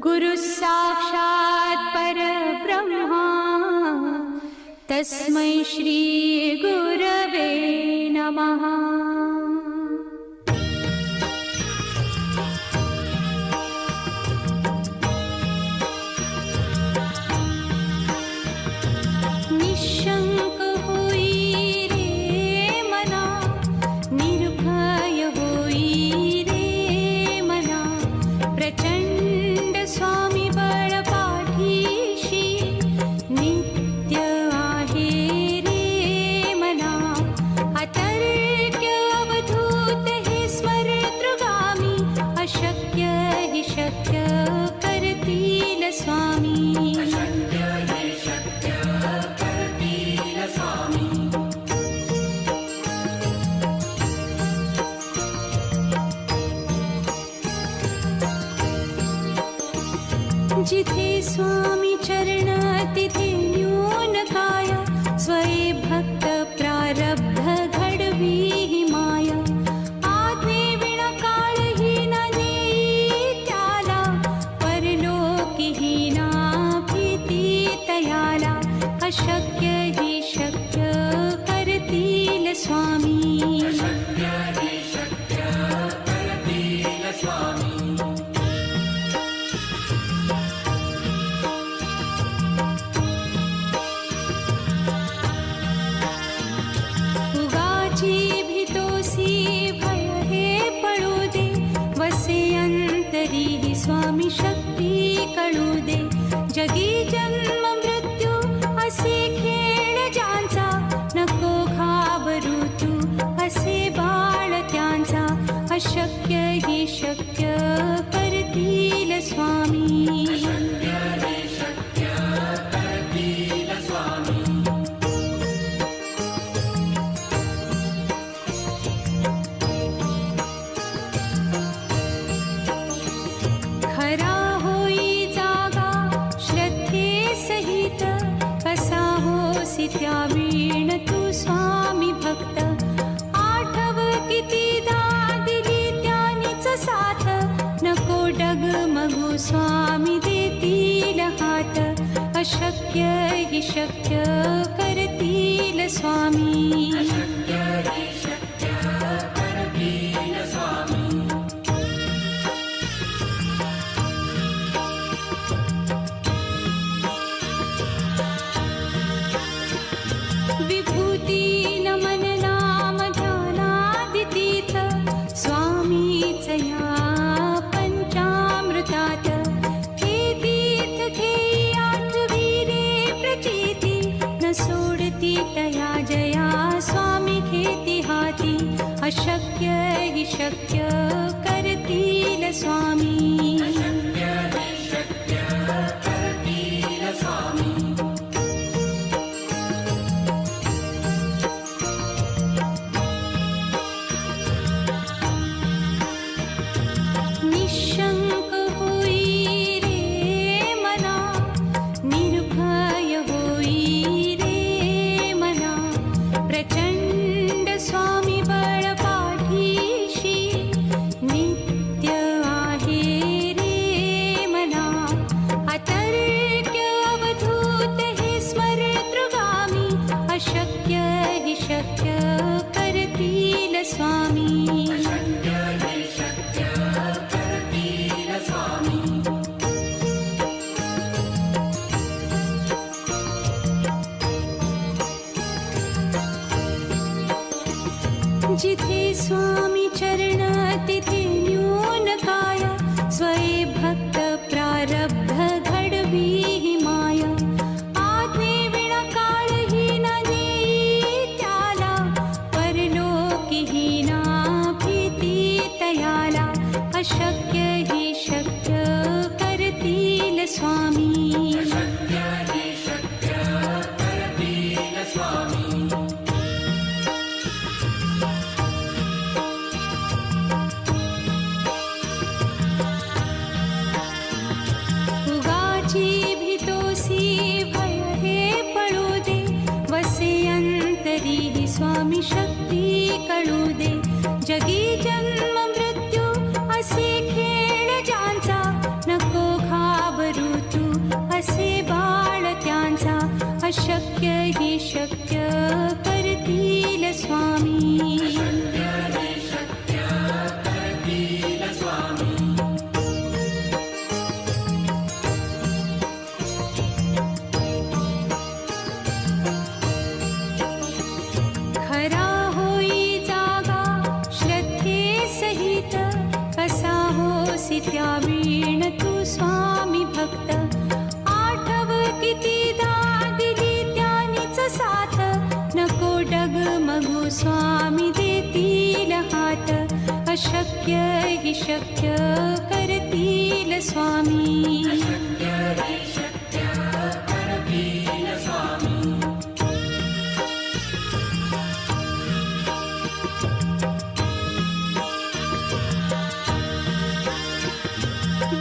गुरु साक्षात् परब्रह्मा तस्मै श्री गुरवे नमः। निशंक होई रे मना, निर्भय होई रे मना, प्रचंड स्वामी बळ पाठीशी नित्य आहे रे मना। अतर्क्य अवधूत हे स्मरतृगामी, अशक्य हि शक्य करतील स्वामी। जिथे स्वामी चरण तिथे न्यून काय, स्वये भक्त प्रारब्ध घडवी ही माया। आज्ञे विना काळहीन नेई त्याला, परलोकीहीना भीती तयाला। अशक्य हि शक्य करतील स्वामी। स्वामी शक्ती कळू दे, जगी जन्म मृत्यू असे खेळ ज्यांचा। नको घाबरू तू असे बाळ त्यांचा, अशक्य हि शक्य करतील स्वामी। खरा होई जागा श्रद्धे सहित, कसा होसी त्या वीण तू स्वामी भक्त। आठव कितीदा दिली त्यानीच साथ, नको डगमगू स्वामी देतील हात। अशक्य हि शक्य करतील स्वामी। विभूती नमन नाम ध्यानादितीत, स्वामीच या पंचामृतात। हे तीर्थ घेई आठवी रे प्रचिती, न सोडती तया जया स्वामी घेती हाती। अशक्य हि शक्य करतील स्वामी। निशंक होई रे मना, निर्भय होई रे मना, प्रचंड स्वामी बळ पाठीशी नित्य आहे रे मना। अतर्क्य अवधूत हे स्मरतृगामी, अशक्य हि शक्य करतील स्वामी। जिथे स्वामी चरण तिथे न्यून काय, स्वये भक्त प्रारब्ध घडवी ही माया। आज्ञे विना काळहीन नेई त्याला, परलोकीहीना भीती तयाला। अशक्य हि शक्य करतील स्वामी। स्वामी शक्ती कळू दे, जगी जन्म मृत्यू असे खेळ ज्यांचा, नको घा हि शक्य करतील स्वामी. खरा होई जागा श्रद्धे सहित, कसा होसी त्या वीण तू स्वामी भक्त. आठव कितीदा दिली त्यानीच साथ, नको डगमगू स्वामी देतील हात. अशक्य हि शक्य करतील स्वामी.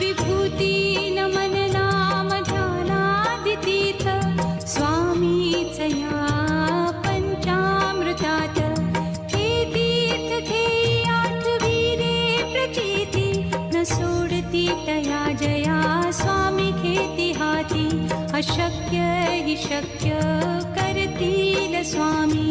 विभूती नमन नाम ध्यानादितीर्थ, स्वामीच या पंचामृतात. हे तीर्थ घेई आठविरे प्रचिती, न सोडती तया जया स्वामी घेती हाती. अशक्य हि शक्य करतील स्वामी.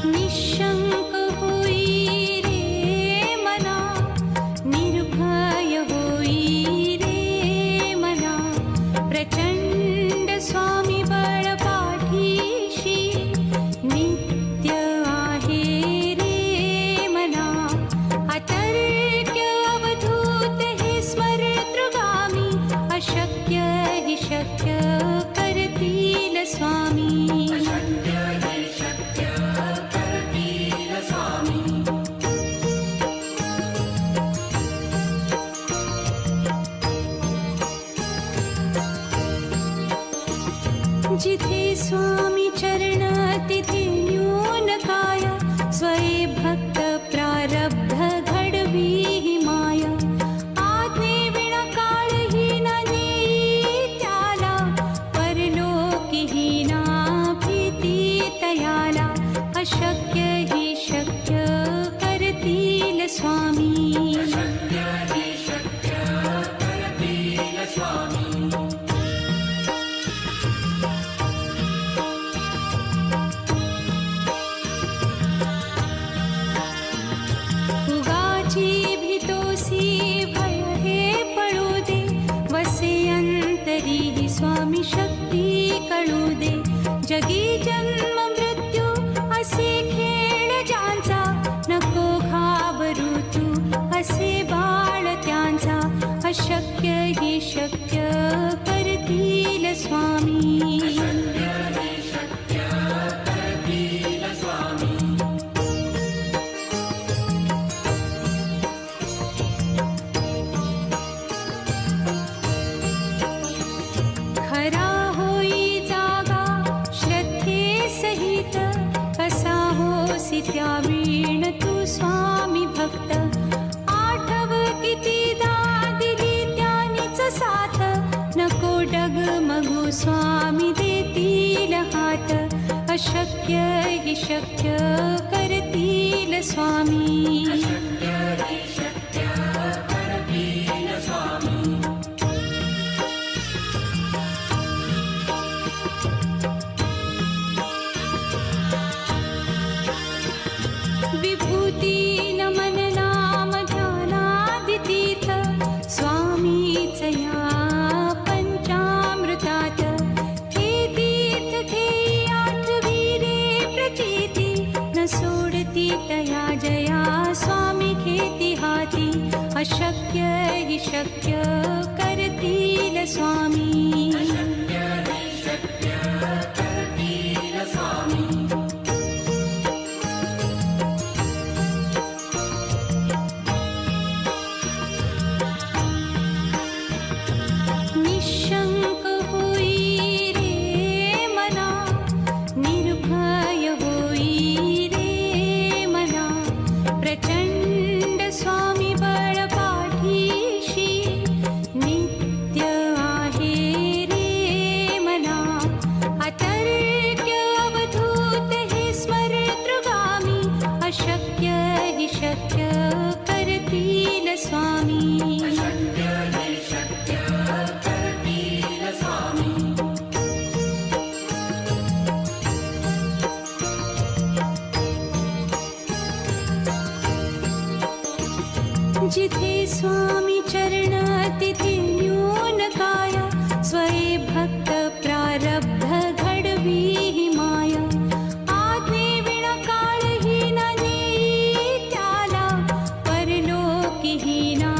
निशंक होई रे मना, निर्भय होई रे मना. प्रचंड स्वामी बळ पाठीशी, नित्य आहे रे मना. अतर्क्य अवधूत हे स्मरतृगामी, अशक्य हि शक्य करतील स्वामी. जिथे स्वामी चरण तिथे न्यून काय, स्वये भक्त प्रारब्ध घडवी हि माय. आज्ञे विना काळहीन नेई त्याला, परलोकीहीना भीती तयाला. अशक्य हि शक्य करतील स्वामी. उगाची भीतोसी भय हे पळू दे, वसे अंतरी हि स्वामी शक्ती कळू दे. जगी जन्म मृत्यू असे खेळ ज्यांचा, नको घाबरू तू असे बाळ त्यांचा. अशक्य हि शक्य करतील स्वामी. खरा होई जागा श्रद्धे सहित, कसा होसी त्या वीण तू स्वामी भक्त. आठव कितीदा दिली त्यानीच साथ, नको डगमगू स्वामी देतील हात. अशक्य हि शक्य करतील स्वामी. विभूती नमन नाम ध्यानादितीर्थ, स्वामीच या पंचामृतात. हे तीर्थ घेई आठविरे प्रचिती, न सोडती तया जया स्वामी घेती हाती. अशक्य हि शक्य करतील स्वामी. निशंक होई रे मना, निर्भय होई रे मना. प्रचंड स्वामी बळ पाठीशी, नित्य आहे जिथे स्वामी चरण तिथे न्यून काया, स्वये भक्त प्रारब्ध घडवी ही माया. आज्ञे विना काळही न नेई त्याला, परलोकी ही ना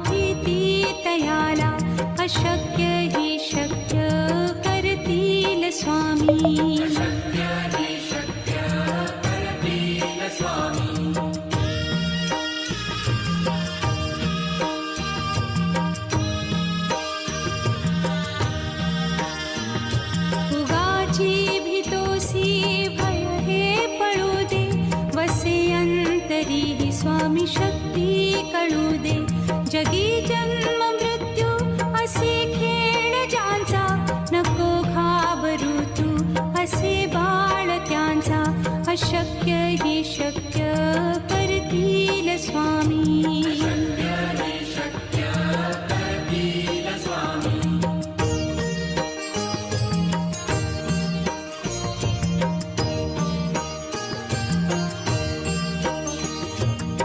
भीती तयाला. अशक्य ही शक्य करतील स्वामी. उगाची भीतोसी भय हे पळू दे, वसे अंतरी ही स्वामी शक्ती कळू दे. जगी जन्म मृत्यू असे खेळ ज्यांचा, नको घाबरू तू असे बाळ त्यांचा. अशक्य ही शक्य करतील स्वामी.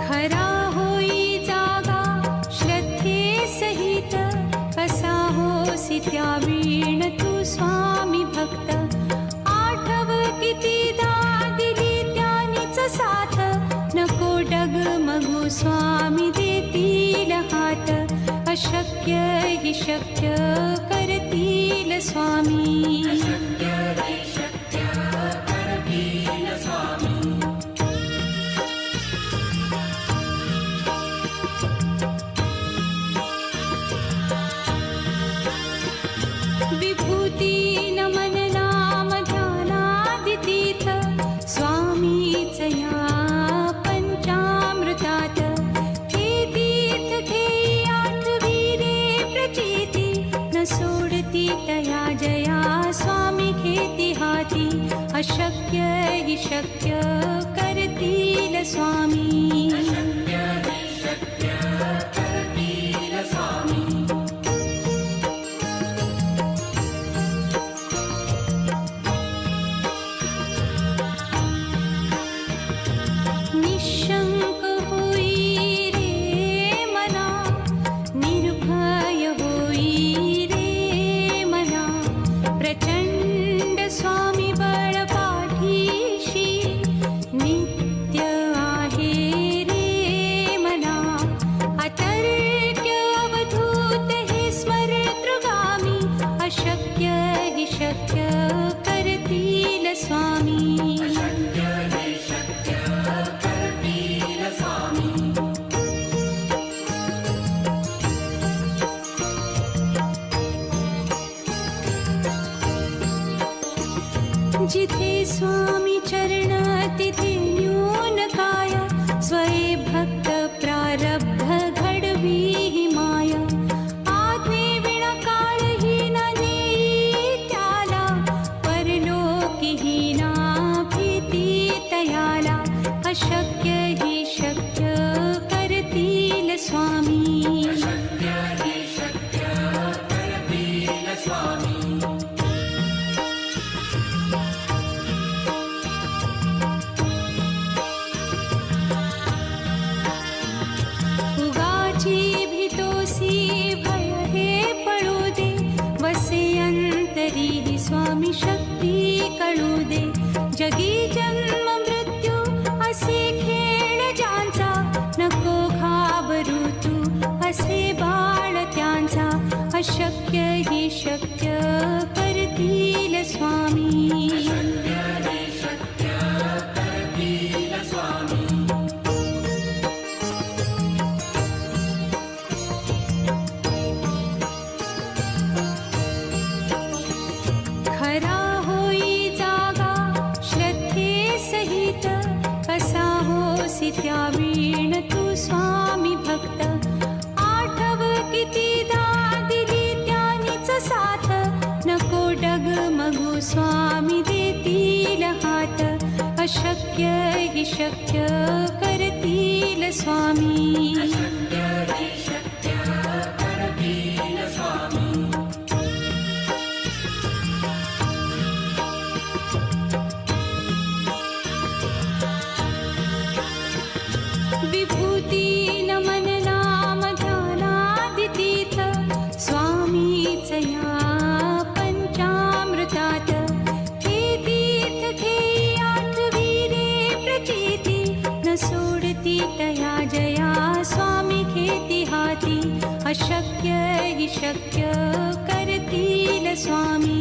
खरा होई जागा श्रद्धे सहित, कसा होसी त्या वीण तू स्वामी भक्त. आठव कितीदा दिली त्यानीच साथ, नको डगमगू स्वामी देतील हात. अशक्य ही शक्य करतील स्वामी. विभूती नमन नाम ध्यानादितीर्थ, स्वामीच या पंचामृतात. हे तीर्थ घेई आठवी रे प्रचिती, न सोडती तया जया स्वामी घेती हाती. अशक्य ही शक्य करतील स्वामी. निशंक होई रे मना, निर्भय होई रे मना. प्रचंड स्वामी बळ पाठीशी, नित्य आहे रे मना. अतर्क्य अवधूत हे स्मरतृगामी, अशक्य ही शक्य करतील स्वामी. जिथे स्वामी चरण तिथे न्यून काया, स्वये भक्त प्रारब्ध घडवी ही माया. आज्ञे विना काळही न नेई त्याला, परलोकी ही ना भीती तयाला. अशक्य ही शक्य करतील स्वामी. उगाची भीतोसी भय हे पळू दे, वसे अंतरी ही स्वामी शक्ती कळू दे. जगी जन्म मृत्यू असे खेळ ज्यांचा, नको घाबरू तू असे बाळ त्यांचा. अशक्य ही शक्य करतील स्वामी. खरा होई जागा श्रद्धे सहित, कसा होसी त्या वीण तू स्वामी भक्त. आठव कितीदा दिली त्यानीच साथ, नको डगमगू स्वामी देतील हात. अशक्य ही शक्य करतील स्वामी. विभूती नमन नाम तया जया स्वामी खेती हाती अशक्य हि शक्य करतील स्वामी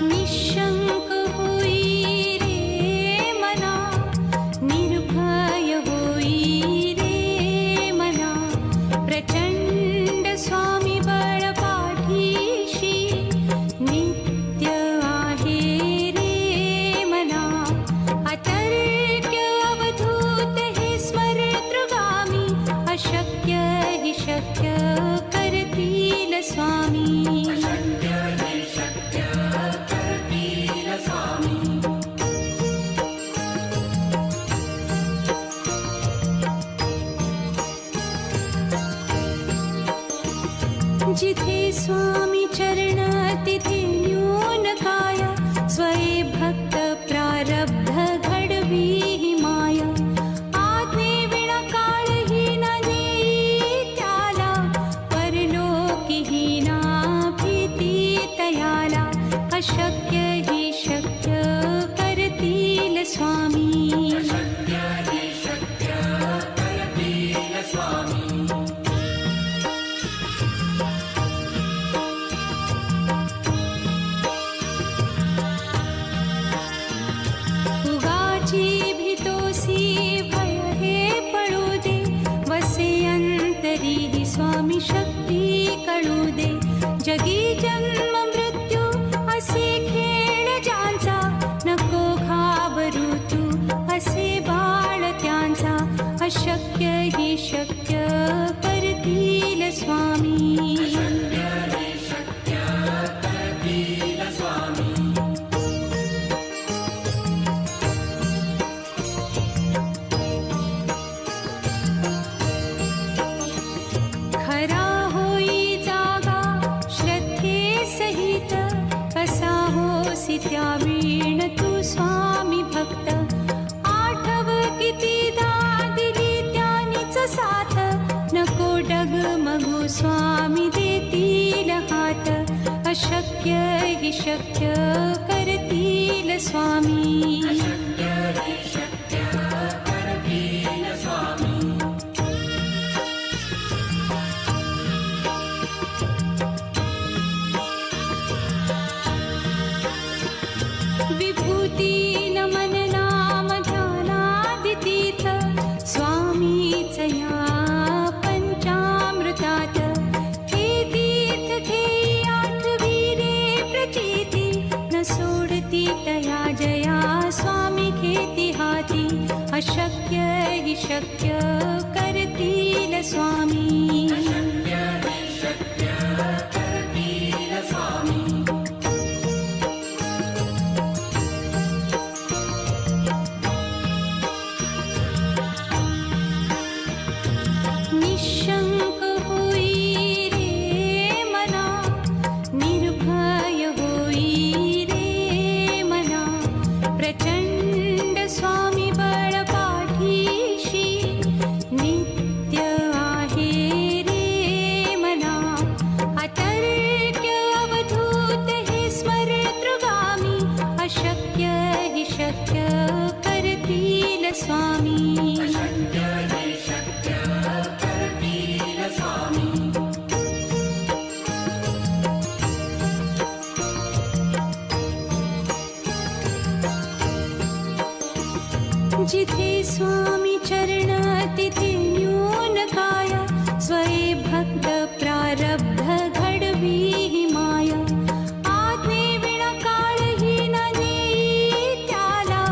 निशंक होई रे मना निर्भय होई रे मना प्रचंड स्वामी बळ पाठीशी नित्य आहे रे मना अतर्क्य अवधूत हे स्मरतृगामी अशक्य हि शक्य करतील स्वामी जिथे स्वामी चरण तिथे न्यून काय स्वये भक्त प्रारब्ध घडवी ही माया आज्ञे विना काळही न नेई त्याला परलोकी ही ना भीती तयाला अशक्य ही शक्य करतील स्वामी उगाची भीतोसी भय हे पळू दे वसे अंतरी ही स्वामी शक्ती कळू दे जगी जन्म मृत्यू असे खेळ ज्यांचा नको घाबरू तू असे बाळ त्यांचा अशक्य ही शक्य करतील स्वामी खरा होई जागा श्रद्धे सहित कसा होसी त्या वीण तू स्वामी भक्त आठव कितीदा दिली त्यानीच साथ नको डगमगू स्वामी देतील हात अशक्य हि शक्य करतील स्वामी विभूती नमन नाम ध्यानादितीर्थ स्वामीच या पंचामृतात हे तीर्थ घेई आठवी रे प्रचिती न सोडती तया जया स्वामी खेती हाती अशक्य हि शक्य करतील स्वामी निशंक होई रे मना निर्भय होई रे मना प्रचंड स्वामी बळ पाठीशी नित्य आहे रे मना अतर्क्य अवधूत हे स्मरतृगामी अशक्य हि शक्य करतील स्वामी जिथे स्वामी चरण तिथे न्यून काय स्वये भक्त प्रारब्ध घडवी ही माया आज्ञे विना काळही न नेई त्याला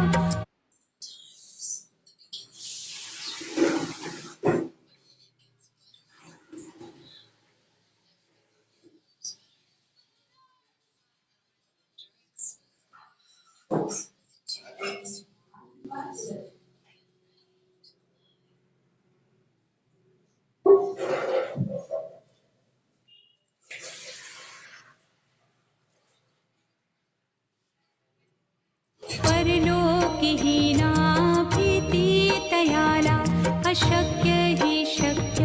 परलोकी ही ना भीती तयाला अशक्य ही शक्य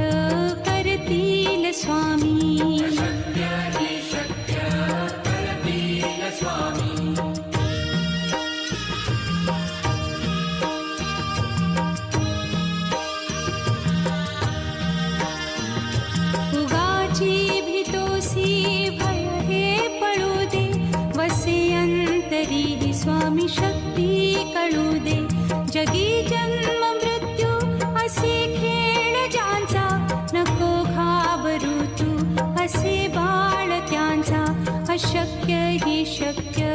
तरी स्वामी शक्ती कळू दे. जगी जन्म मृत्यू असे खेळ ज्यांचा, नको घाबरू तू असे बाळ त्यांचा. अशक्य ही शक्य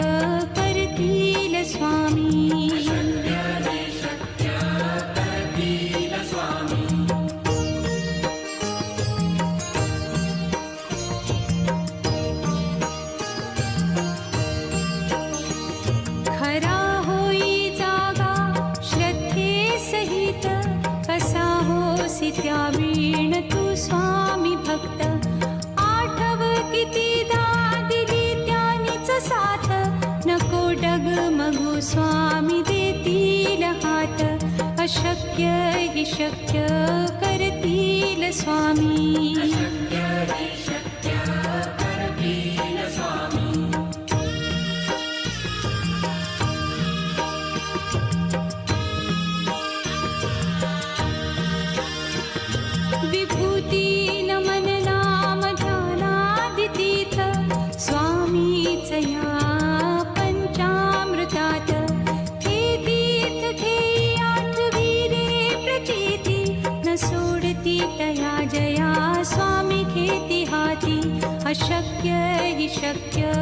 करतील स्वामी. खरा होई जागा श्रद्धे सहित, कसा होसी त्या वीण तू स्वामी भक्त. आठव कितीदा दिली त्यानीच साथ, नको डगमगू स्वामी देतील हात. अशक्य ही शक्य करतील स्वामी. विभूती नमन नाम ध्यानादितीर्थ, स्वामीच या पंचामृतात. हे तीर्थ घेई आठवी रे प्रचिती, न सोडती तया जया स्वामी घेती हाती. अशक्य ही शक्य